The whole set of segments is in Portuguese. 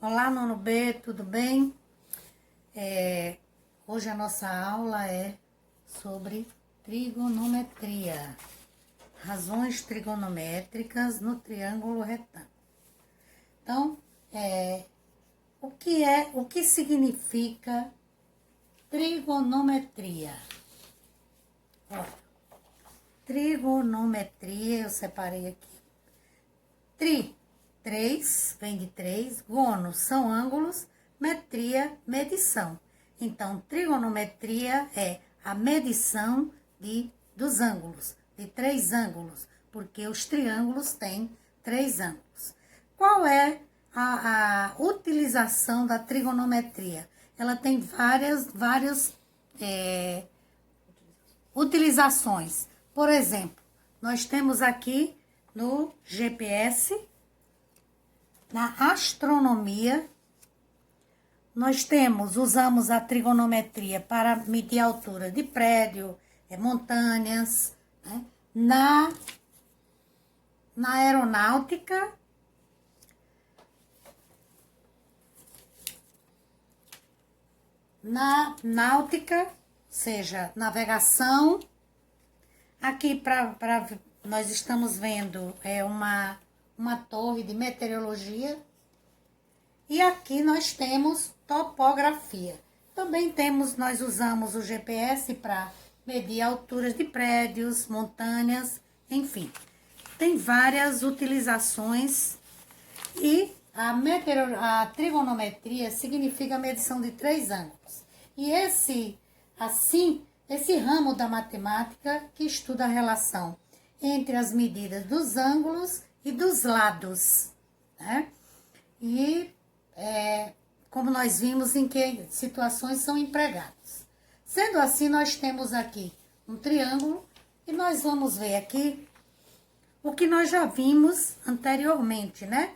Olá, nono B, tudo bem? Hoje a nossa aula é sobre trigonometria, razões trigonométricas no triângulo retângulo. Então, o que significa trigonometria? Ó, trigonometria, eu separei aqui. Três, vem de 3, gonos são ângulos, metria, medição. Então, trigonometria é a medição dos ângulos, de 3 ângulos, porque os triângulos têm 3 ângulos. Qual é a utilização da trigonometria? Ela tem várias utilizações. Por exemplo, nós temos aqui no GPS, na astronomia, usamos a trigonometria para medir a altura de prédio, montanhas, né? Na aeronáutica, ou seja, navegação. Aqui nós estamos vendo uma torre de meteorologia. E aqui nós temos topografia. Também nós usamos o GPS para medir alturas de prédios, montanhas, enfim. Tem várias utilizações e a trigonometria significa a medição de 3 ângulos. E esse ramo da matemática que estuda a relação entre as medidas dos ângulos e dos lados, né? E como nós vimos em que situações são empregados. Sendo assim, nós temos aqui um triângulo e nós vamos ver aqui o que nós já vimos anteriormente, né?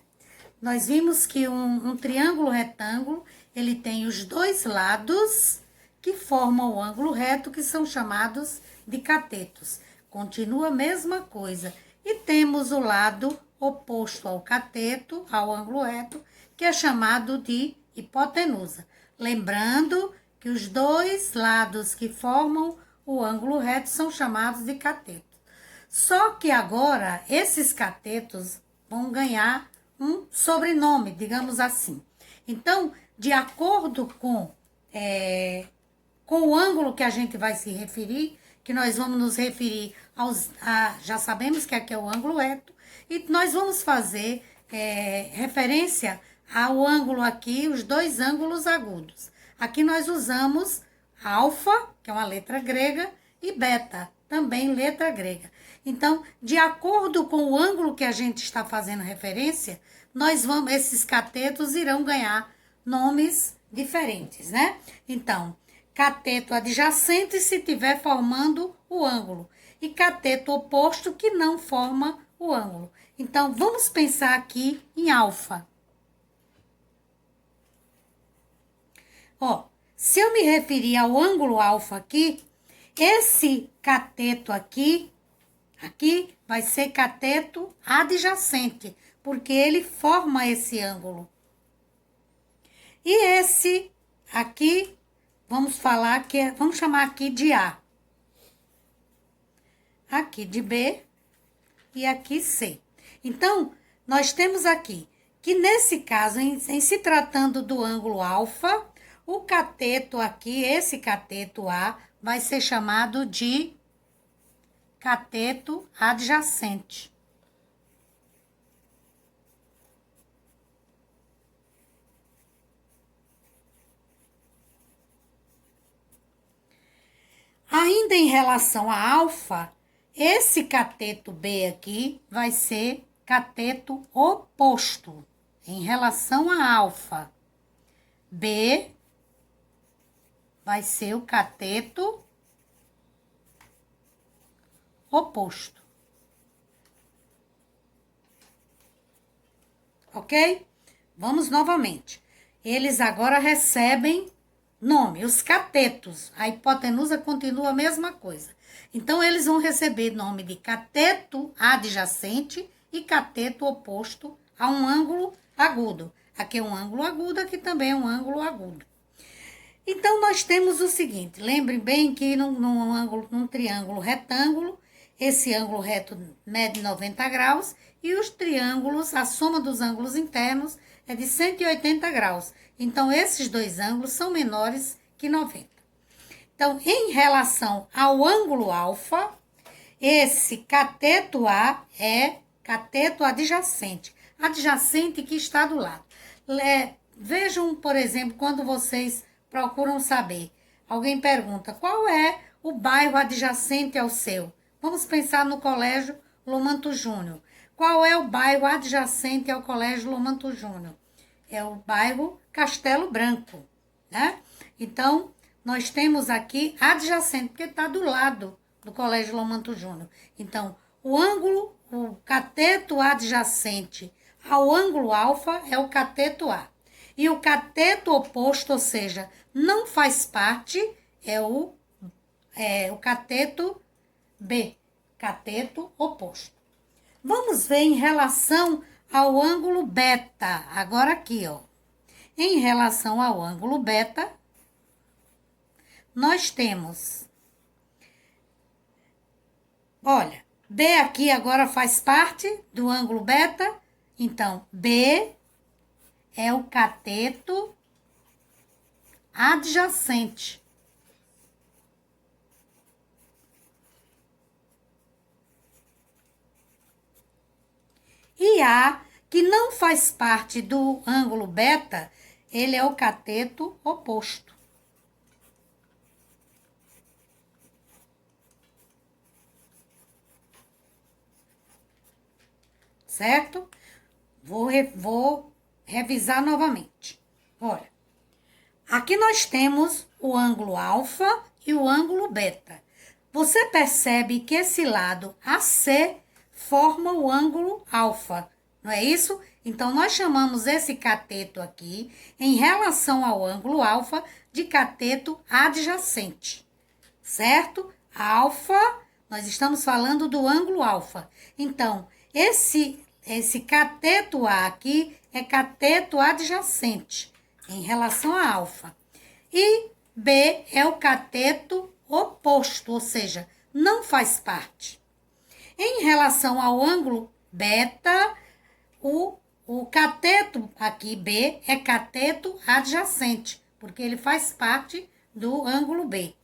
Nós vimos que um triângulo retângulo, ele tem os 2 lados que formam o ângulo reto, que são chamados de catetos. Continua a mesma coisa. E temos o lado oposto ao cateto, ao ângulo reto, que é chamado de hipotenusa. Lembrando que os 2 lados que formam o ângulo reto são chamados de cateto. Só que agora, esses catetos vão ganhar um sobrenome, digamos assim. Então, de acordo com o ângulo que a gente vai se referir, que nós vamos nos referir já sabemos que aqui é o ângulo reto, e nós vamos fazer referência ao ângulo aqui, os 2 ângulos agudos. Aqui nós usamos alfa, que é uma letra grega, e beta, também letra grega. Então, de acordo com o ângulo que a gente está fazendo referência, esses catetos irão ganhar nomes diferentes, né? Então, cateto adjacente se estiver formando o ângulo e cateto oposto que não forma o ângulo. Então, vamos pensar aqui em alfa. Ó, se eu me referir ao ângulo alfa aqui, esse cateto aqui vai ser cateto adjacente, porque ele forma esse ângulo. E esse aqui, vamos chamar aqui de A. Aqui de B e aqui C. Então, nós temos aqui que nesse caso, em se tratando do ângulo alfa, o cateto aqui, esse cateto A, vai ser chamado de cateto adjacente. Ainda em relação a alfa, esse cateto B aqui vai ser cateto oposto em relação a alfa. B vai ser o cateto oposto. Ok? Vamos novamente. Eles agora recebem nome, os catetos. A hipotenusa continua a mesma coisa. Então, eles vão receber nome de cateto adjacente e cateto oposto a um ângulo agudo. Aqui é um ângulo agudo, aqui também é um ângulo agudo. Então, nós temos o seguinte, lembrem bem que num triângulo retângulo, esse ângulo reto mede 90 graus e os triângulos, a soma dos ângulos internos é de 180 graus. Então, esses dois ângulos são menores que 90. Então, em relação ao ângulo alfa, esse cateto A é cateto adjacente, adjacente que está do lado. Vejam, por exemplo, quando vocês procuram saber, alguém pergunta, qual é o bairro adjacente ao seu? Vamos pensar no Colégio Lomanto Júnior. Qual é o bairro adjacente ao Colégio Lomanto Júnior? É o bairro Castelo Branco, né? Então, nós temos aqui adjacente, porque está do lado do Colégio Lomanto Júnior. Então, o cateto adjacente ao ângulo alfa é o cateto A. E o cateto oposto, ou seja, não faz parte, é o cateto B, cateto oposto. Vamos ver em relação ao ângulo beta, agora aqui, ó. Em relação ao ângulo beta, nós temos, olha, B aqui agora faz parte do ângulo beta, então B é o cateto adjacente. E A, que não faz parte do ângulo beta, ele é o cateto oposto. Certo? Vou revisar novamente. Olha, aqui nós temos o ângulo alfa e o ângulo beta. Você percebe que esse lado AC forma o ângulo alfa, não é isso? Então, nós chamamos esse cateto aqui, em relação ao ângulo alfa, de cateto adjacente, certo? Alfa, nós estamos falando do ângulo alfa. Então, esse cateto A aqui é cateto adjacente, em relação a alfa. E B é o cateto oposto, ou seja, não faz parte. Em relação ao ângulo beta, o cateto aqui, B, é cateto adjacente, porque ele faz parte do ângulo B.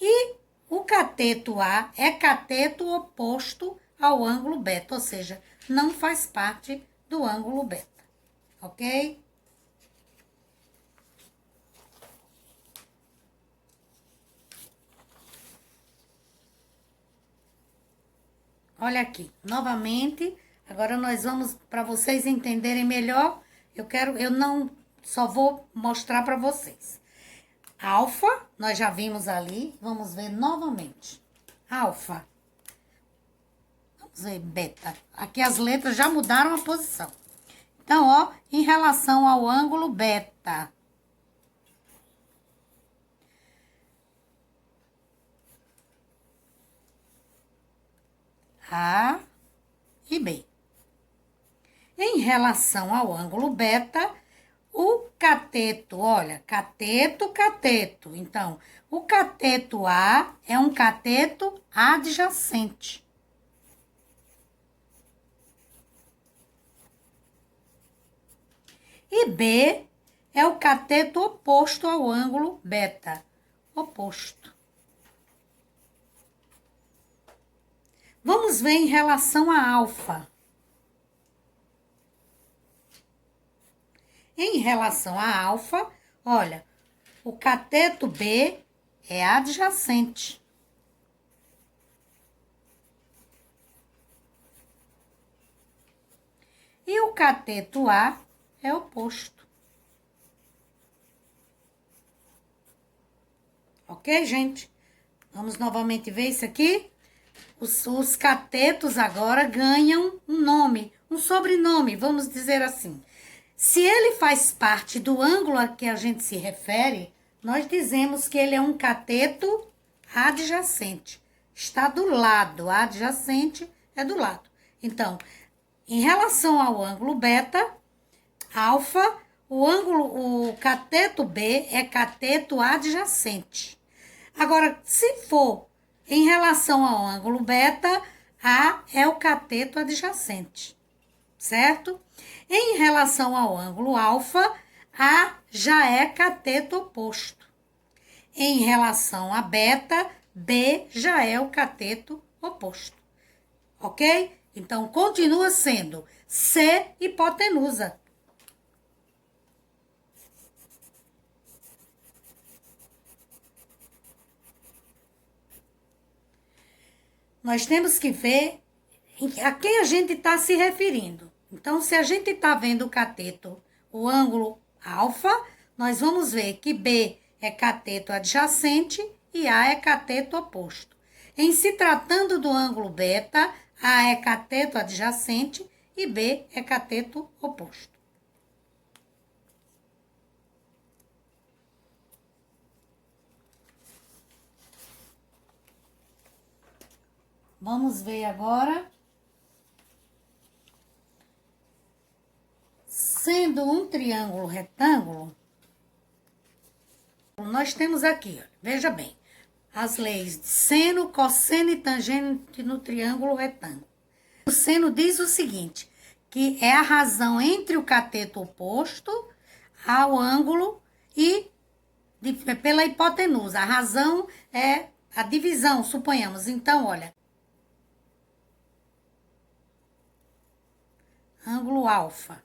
E o cateto A é cateto oposto ao ângulo beta, ou seja, não faz parte do ângulo beta, ok? Olha aqui, novamente, agora nós vamos, para vocês entenderem melhor, eu não só vou mostrar para vocês. Alfa, nós já vimos ali, vamos ver novamente. Alfa. Vamos ver beta. Aqui as letras já mudaram a posição. Então, ó, em relação ao ângulo beta. A e B. Em relação ao ângulo beta, o cateto, olha, cateto, cateto. Então, o cateto A é um cateto adjacente. E B é o cateto oposto ao ângulo beta, oposto. Vamos ver em relação a alfa. Em relação a alfa, olha, o cateto B é adjacente. E o cateto A é oposto. Ok, gente? Vamos novamente ver isso aqui? Os catetos agora ganham um nome, um sobrenome, vamos dizer assim. Se ele faz parte do ângulo a que a gente se refere, nós dizemos que ele é um cateto adjacente. Está do lado, adjacente é do lado. Então, em relação ao ângulo beta, alfa, o cateto B é cateto adjacente. Agora, se for em relação ao ângulo beta, A é o cateto adjacente, certo? Em relação ao ângulo alfa, A já é cateto oposto. Em relação a beta, B já é o cateto oposto, ok? Então, continua sendo C hipotenusa. Nós temos que ver a quem a gente está se referindo. Então, se a gente está vendo o cateto, o ângulo alfa, nós vamos ver que B é cateto adjacente e A é cateto oposto. Em se tratando do ângulo beta, A é cateto adjacente e B é cateto oposto. Vamos ver agora. Sendo um triângulo retângulo, nós temos aqui, veja bem, as leis de seno, cosseno e tangente no triângulo retângulo. O seno diz o seguinte, que é a razão entre o cateto oposto ao ângulo e pela hipotenusa. A razão é a divisão, suponhamos. Então, olha, ângulo alfa.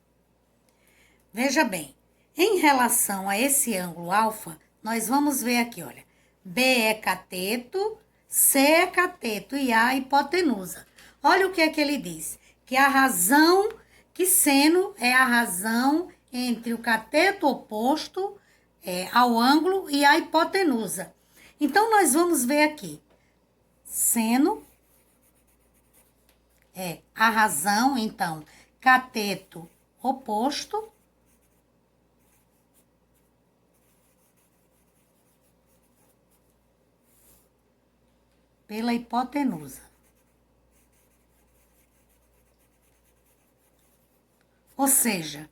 Veja bem, em relação a esse ângulo alfa, nós vamos ver aqui, olha, B é cateto, C é cateto e A hipotenusa. Olha o que é que ele diz, que a razão, que seno é a razão entre o cateto oposto ao ângulo e a hipotenusa. Então, nós vamos ver aqui, seno é a razão, então, cateto oposto pela hipotenusa. Ou seja,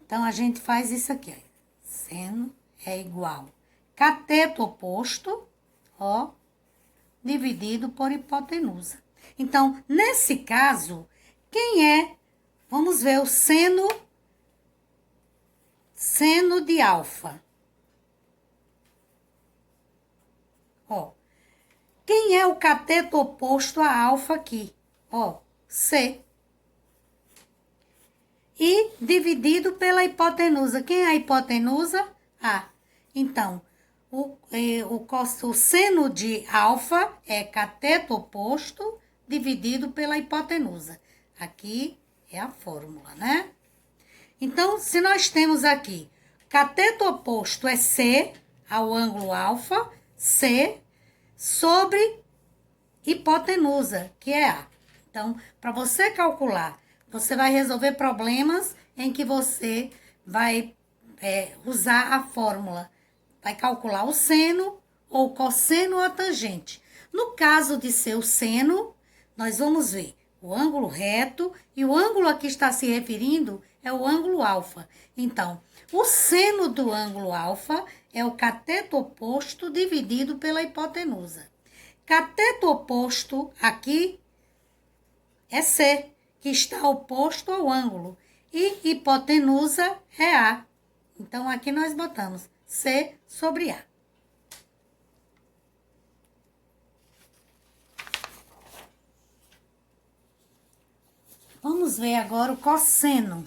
então a gente faz isso aqui, ó. Seno é igual cateto oposto, ó, dividido por hipotenusa. Então, nesse caso, quem é? Vamos ver o seno de alfa. Ó, quem é o cateto oposto a alfa aqui? Ó, C. E dividido pela hipotenusa. Quem é a hipotenusa? A. Então, o seno de alfa é cateto oposto dividido pela hipotenusa. Aqui é a fórmula, né? Então, se nós temos aqui, cateto oposto é C, ao ângulo alfa, C, sobre hipotenusa, que é A. Então, para você calcular, você vai resolver problemas em que você vai usar a fórmula. Vai calcular o seno, ou cosseno ou a tangente. No caso de ser o seno, nós vamos ver o ângulo reto e o ângulo a que está se referindo é o ângulo alfa. Então, o seno do ângulo alfa é o cateto oposto dividido pela hipotenusa. Cateto oposto aqui é C, que está oposto ao ângulo. E hipotenusa é A. Então, aqui nós botamos C sobre A. Vamos ver agora o cosseno.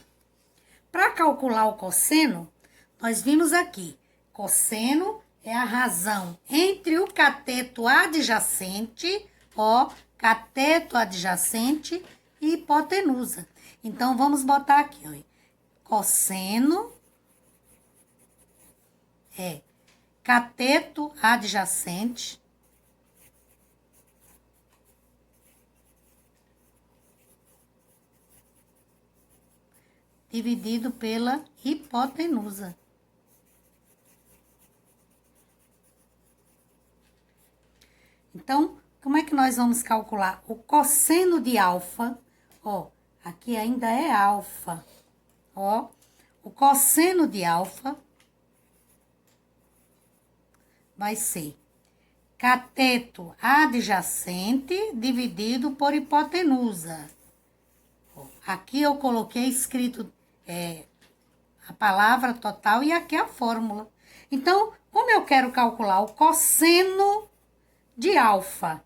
Para calcular o cosseno, nós vimos aqui, cosseno é a razão entre o cateto adjacente, ó, cateto adjacente e hipotenusa. Então, vamos botar aqui, ó, cosseno é cateto adjacente dividido pela hipotenusa. Então, como é que nós vamos calcular o cosseno de alfa? Ó, aqui ainda é alfa. Ó, o cosseno de alfa vai ser cateto adjacente dividido por hipotenusa. Aqui eu coloquei escrito a palavra total e aqui a fórmula. Então, como eu quero calcular o cosseno de alfa,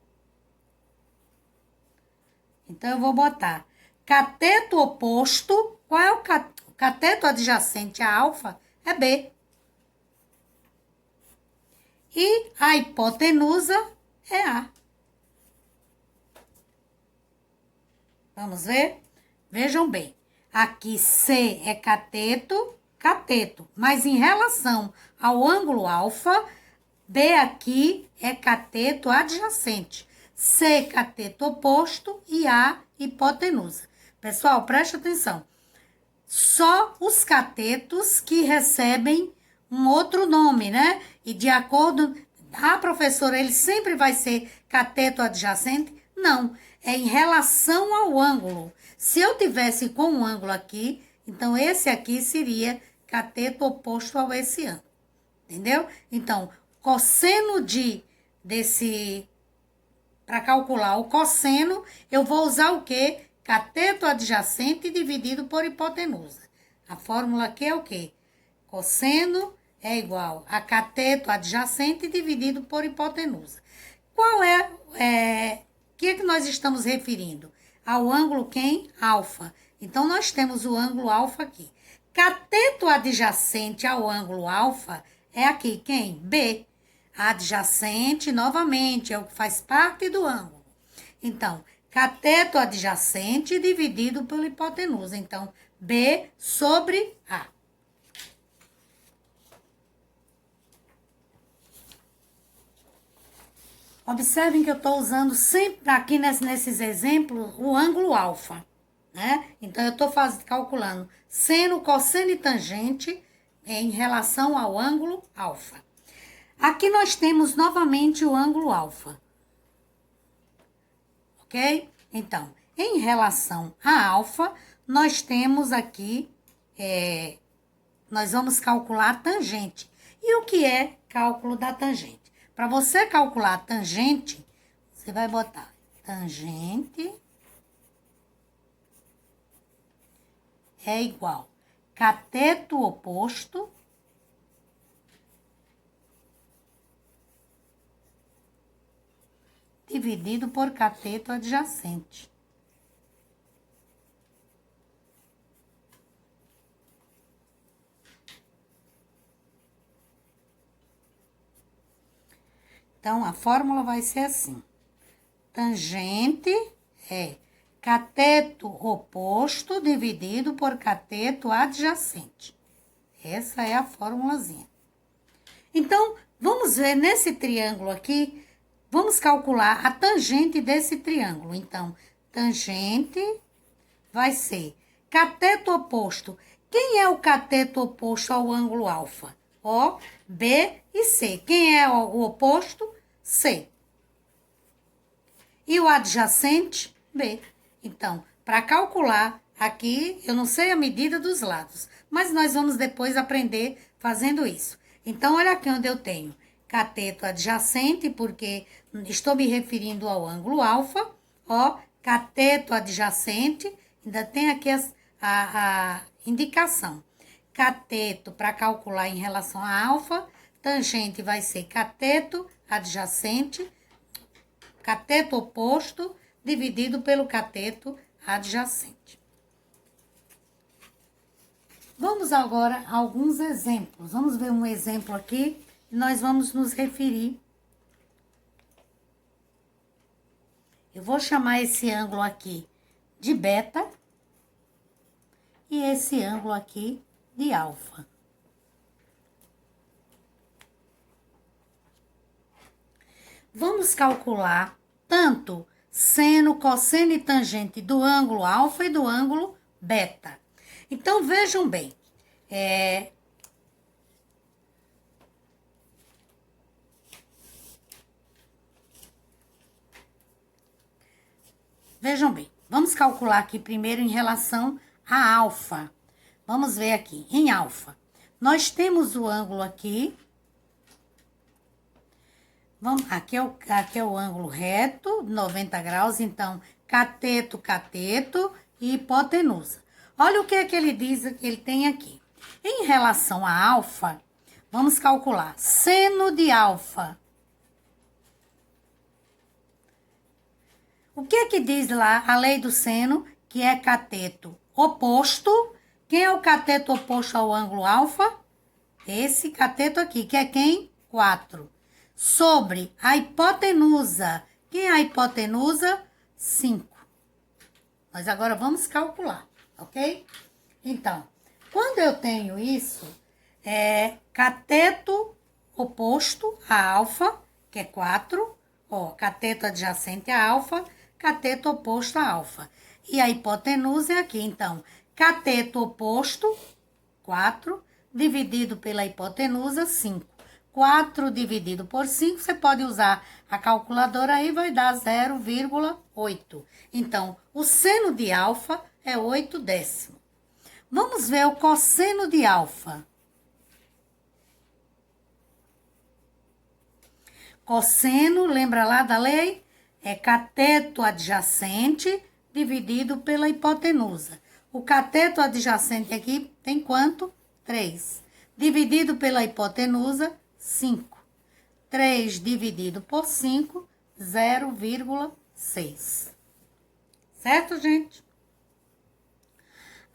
então eu vou botar cateto oposto. Qual é o cateto adjacente a alfa? É B. E a hipotenusa é A. Vamos ver? Vejam bem. Aqui C é cateto, cateto. Mas em relação ao ângulo alfa, B aqui é cateto adjacente. C, cateto oposto e A, hipotenusa. Pessoal, preste atenção. Só os catetos que recebem um outro nome, né? E de acordo... Ah, professora, ele sempre vai ser cateto adjacente? Não, é em relação ao ângulo. Se eu tivesse com um ângulo aqui, então esse aqui seria cateto oposto ao esse ângulo. Entendeu? Então, cosseno para calcular o cosseno, eu vou usar o quê? Cateto adjacente dividido por hipotenusa. A fórmula aqui é o quê? Cosseno é igual a cateto adjacente dividido por hipotenusa. Qual que é que nós estamos referindo? Ao ângulo quem? Alfa. Então, nós temos o ângulo alfa aqui. Cateto adjacente ao ângulo alfa é aqui quem? B. Adjacente, novamente, é o que faz parte do ângulo. Então, cateto adjacente dividido pela hipotenusa. Então, B sobre A. Observem que eu estou usando sempre aqui nesses exemplos o ângulo alfa, né? Então, eu estou calculando seno, cosseno e tangente em relação ao ângulo alfa. Aqui nós temos novamente o ângulo alfa. Ok? Então, em relação a alfa, nós temos aqui, nós vamos calcular a tangente. E o que é cálculo da tangente? Para você calcular a tangente, você vai botar tangente é igual cateto oposto dividido por cateto adjacente. Então, a fórmula vai ser assim. Tangente é cateto oposto dividido por cateto adjacente. Essa é a formulazinha. Então, vamos ver nesse triângulo aqui, vamos calcular a tangente desse triângulo. Então, tangente vai ser cateto oposto. Quem é o cateto oposto ao ângulo alfa? O, B e C. Quem é o oposto? C. E o adjacente? B. Então, para calcular aqui, eu não sei a medida dos lados, mas nós vamos depois aprender fazendo isso. Então, olha aqui onde eu tenho cateto adjacente, porque estou me referindo ao ângulo alfa. Ó, cateto adjacente, ainda tem aqui a indicação. Cateto para calcular em relação a alfa, tangente vai ser cateto adjacente, cateto oposto dividido pelo cateto adjacente. Vamos agora a alguns exemplos. Vamos ver um exemplo aqui e nós vamos nos referir. Eu vou chamar esse ângulo aqui de beta e esse ângulo aqui de alfa. Vamos calcular tanto seno, cosseno e tangente do ângulo alfa e do ângulo beta. Então, vejam bem. Vejam bem. Vamos calcular aqui primeiro em relação a alfa. Vamos ver aqui, em alfa. Nós temos o ângulo aqui. Aqui é o ângulo reto, 90 graus. Então, cateto, cateto e hipotenusa. Olha o que é que ele diz que ele tem aqui. Em relação a alfa, vamos calcular seno de alfa. O que é que diz lá a lei do seno, que é cateto oposto? Quem é o cateto oposto ao ângulo alfa? Esse cateto aqui, que é quem? 4. Sobre a hipotenusa. Quem é a hipotenusa? 5. Nós agora vamos calcular, ok? Então, quando eu tenho isso, é cateto oposto a alfa, que é 4. Ó, cateto adjacente a alfa, cateto oposto a alfa. E a hipotenusa é aqui, então, cateto oposto, 4, dividido pela hipotenusa, 5. 4 dividido por 5, você pode usar a calculadora aí, vai dar 0,8. Então, o seno de alfa é 8 décimo. Vamos ver o cosseno de alfa. Cosseno, lembra lá da lei? É cateto adjacente dividido pela hipotenusa. O cateto adjacente aqui tem quanto? 3. Dividido pela hipotenusa, 5. 3 dividido por 5, 0,6. Certo, gente?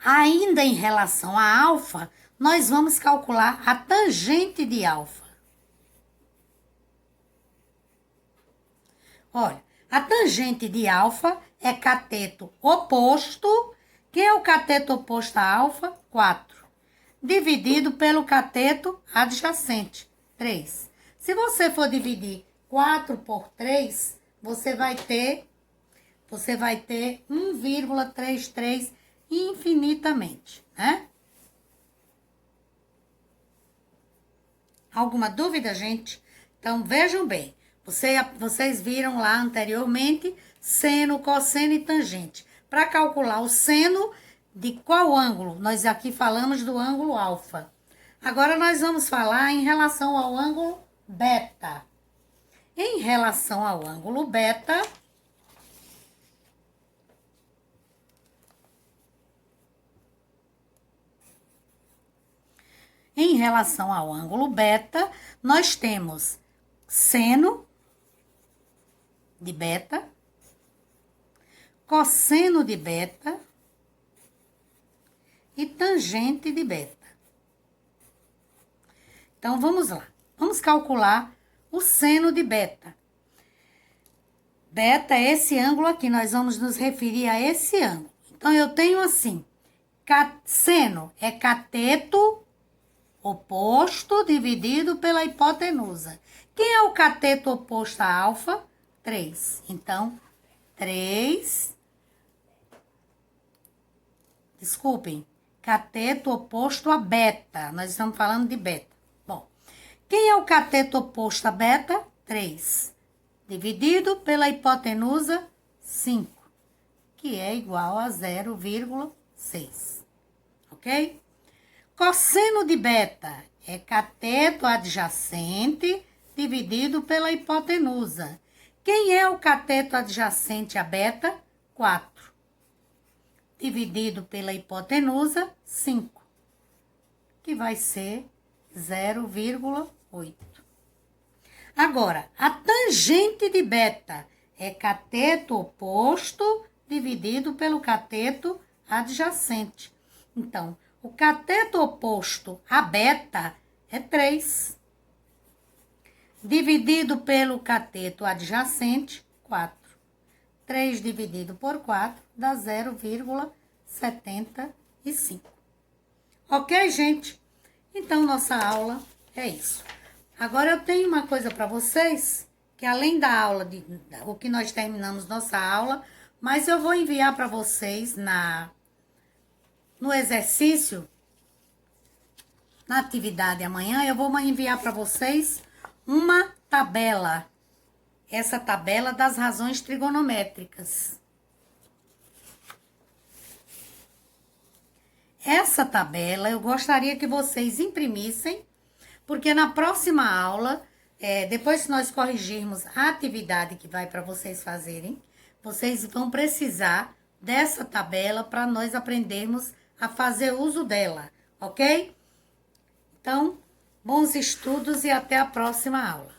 Ainda em relação a alfa, nós vamos calcular a tangente de alfa. Olha, a tangente de alfa é cateto oposto. Quem é o cateto oposto a alfa? 4. Dividido pelo cateto adjacente, 3. Se você for dividir 4 por 3, você vai ter 1,33 infinitamente, né? Alguma dúvida, gente? Então, vejam bem. Vocês viram lá anteriormente seno, cosseno e tangente. Para calcular o seno de qual ângulo? Nós aqui falamos do ângulo alfa. Agora nós vamos falar em relação ao ângulo beta. Em relação ao ângulo beta, nós temos seno de beta, cosseno de beta e tangente de beta. Então, vamos lá. Vamos calcular o seno de beta. Beta é esse ângulo aqui, nós vamos nos referir a esse ângulo. Então, eu tenho assim, seno é cateto oposto dividido pela hipotenusa. Quem é o cateto oposto a alfa? 3. Então, 3. Desculpem, cateto oposto a beta. Nós estamos falando de beta. Bom, quem é o cateto oposto a beta? 3. Dividido pela hipotenusa, 5. Que é igual a 0,6. Ok? Cosseno de beta é cateto adjacente dividido pela hipotenusa. Quem é o cateto adjacente a beta? 4. Dividido pela hipotenusa, 5. Que vai ser 0,8. Agora, a tangente de beta é cateto oposto dividido pelo cateto adjacente. Então, o cateto oposto a beta é 3. Dividido pelo cateto adjacente, 4. 3 dividido por 4 dá 0,75. Ok, gente? Então, nossa aula é isso. Agora, eu tenho uma coisa para vocês, que além da aula, o que nós terminamos nossa aula, mas eu vou enviar para vocês no exercício, na atividade amanhã, eu vou enviar para vocês uma tabela. Essa tabela das razões trigonométricas. essa tabela eu gostaria que vocês imprimissem, porque na próxima aula, depois que nós corrigirmos a atividade que vai para vocês fazerem, vocês vão precisar dessa tabela para nós aprendermos a fazer uso dela, ok? Então, bons estudos e até a próxima aula.